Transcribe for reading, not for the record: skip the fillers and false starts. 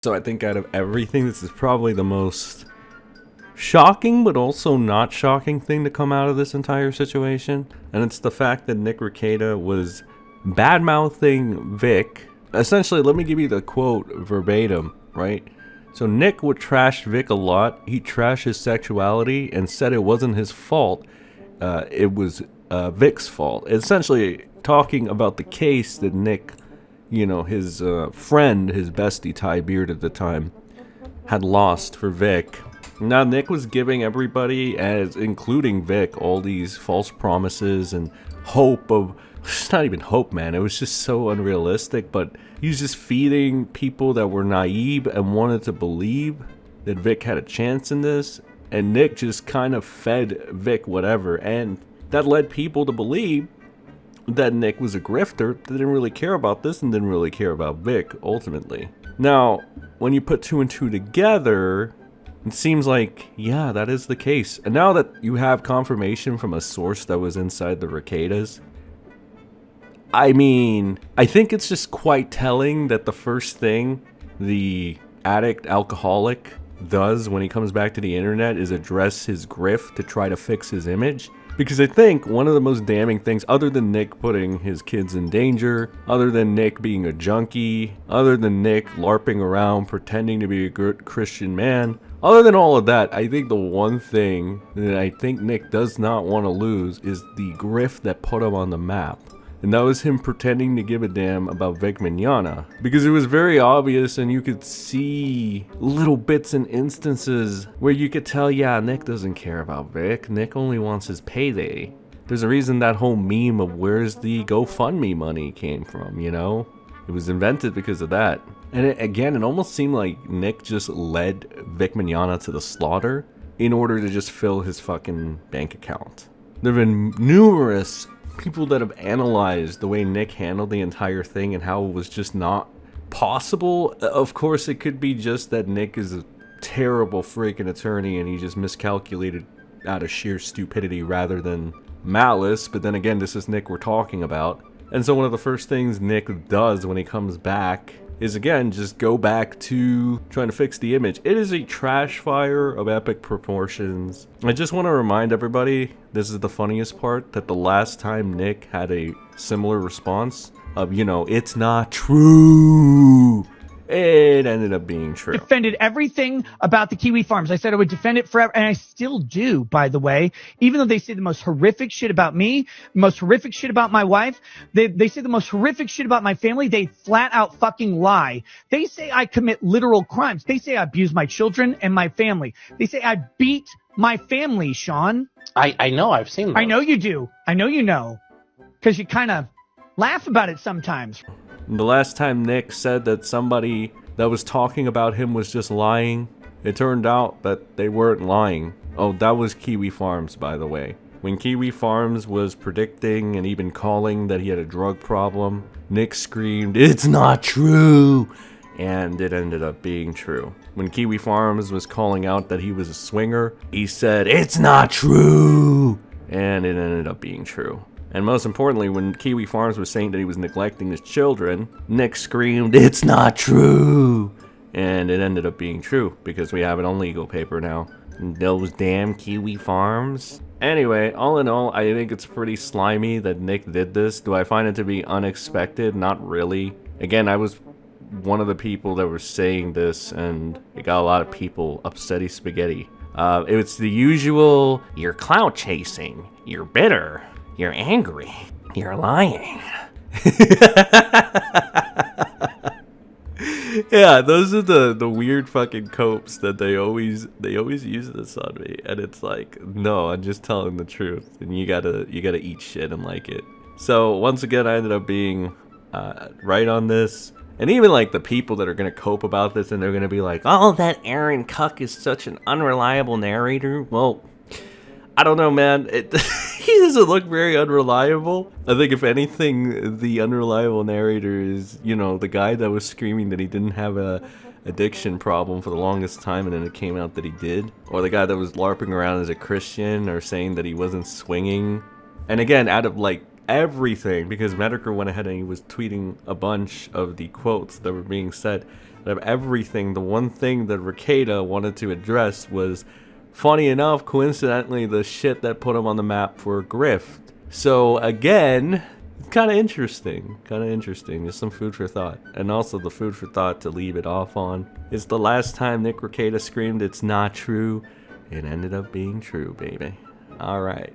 So I think out of everything, this is probably the most shocking but also not shocking thing to come out of this entire situation. And it's the fact that Nick Rekieta was bad-mouthing Vic. Essentially, let me give you the quote verbatim, right? So Nick would trash Vic a lot. He trashed his sexuality and said it wasn't his fault. It was Vic's fault. Essentially talking about the case that Nick, you know, his friend, his bestie Ty Beard at the time, had lost for Vic. Now Nick was giving everybody, as including Vic, all these false promises and hope of, it's not even hope, man, it was just so unrealistic, but he was just feeding people that were naive and wanted to believe that Vic had a chance in this, and Nick just kind of fed Vic whatever, and that led people to believe that Nick was a grifter that didn't really care about this and didn't really care about Vic, ultimately. Now, when you put two and two together, it seems like, yeah, that is the case. And now that you have confirmation from a source that was inside the Rekietas, I mean, I think it's just quite telling that the first thing the addict alcoholic does when he comes back to the internet is address his grift to try to fix his image. Because I think one of the most damning things, other than Nick putting his kids in danger, other than Nick being a junkie, other than Nick LARPing around pretending to be a good Christian man, other than all of that, I think the one thing that I think Nick does not want to lose is the grift that put him on the map. And that was him pretending to give a damn about Vic Mignogna. Because it was very obvious and you could see little bits and instances where you could tell, yeah, Nick doesn't care about Vic. Nick only wants his payday. There's a reason that whole meme of where's the GoFundMe money came from, you know? It was invented because of that. And it almost seemed like Nick just led Vic Mignogna to the slaughter in order to just fill his fucking bank account. There have been numerous people that have analyzed the way Nick handled the entire thing and how it was just not possible. Of course, it could be just that Nick is a terrible freaking attorney and he just miscalculated out of sheer stupidity rather than malice. But then again, this is Nick we're talking about. And so one of the first things Nick does when he comes back is, again, just go back to trying to fix the image. It is a trash fire of epic proportions. I just want to remind everybody, this is the funniest part, that the last time Nick had a similar response of, you know, it's not true, it ended up being true. Defended everything about the Kiwi Farms. I said I would defend it forever, and I still do, by the way. Even though they say the most horrific shit about me, the most horrific shit about my wife, they say the most horrific shit about my family, they flat out fucking lie. They say I commit literal crimes. They say I abuse my children and my family. They say I beat my family, Sean. I know, I've seen that. I know you do. I know you know. Because you kind of laugh about it sometimes. The last time Nick said that somebody that was talking about him was just lying, it turned out that they weren't lying. Oh, that was Kiwi Farms, by the way. When Kiwi Farms was predicting and even calling that he had a drug problem, Nick screamed, "It's not true!" And it ended up being true. When Kiwi Farms was calling out that he was a swinger, he said, "It's not true!" And it ended up being true. And most importantly, when Kiwi Farms was saying that he was neglecting his children, Nick screamed, "It's not true!" And it ended up being true, because we have it on legal paper now. Those damn Kiwi Farms. Anyway, all in all, I think it's pretty slimy that Nick did this. Do I find it to be unexpected? Not really. Again, I was one of the people that were saying this, and it got a lot of people upsetty spaghetti. It's the usual, you're clout chasing, you're bitter, you're angry, you're lying. Yeah, those are the weird fucking copes that they always use this on me, and it's like, no, I'm just telling the truth, and you gotta eat shit and like it. So once again, I ended up being right on this. And even like the people that are gonna cope about this and they're gonna be like, oh, that Aaron Cuck is such an unreliable narrator. Well, I don't know, man. He doesn't look very unreliable. I think if anything, the unreliable narrator is, you know, the guy that was screaming that he didn't have a addiction problem for the longest time and then it came out that he did. Or the guy that was LARPing around as a Christian or saying that he wasn't swinging. And again, out of like everything, because Medicare went ahead and he was tweeting a bunch of the quotes that were being said. Out of everything, the one thing that Rekieta wanted to address was, funny enough, coincidentally, the shit that put him on the map for grift. So again, it's kind of interesting. Just some food for thought. And also the food for thought to leave it off on is the last time Nick Rekieta screamed, "It's not true." It ended up being true, baby. All right.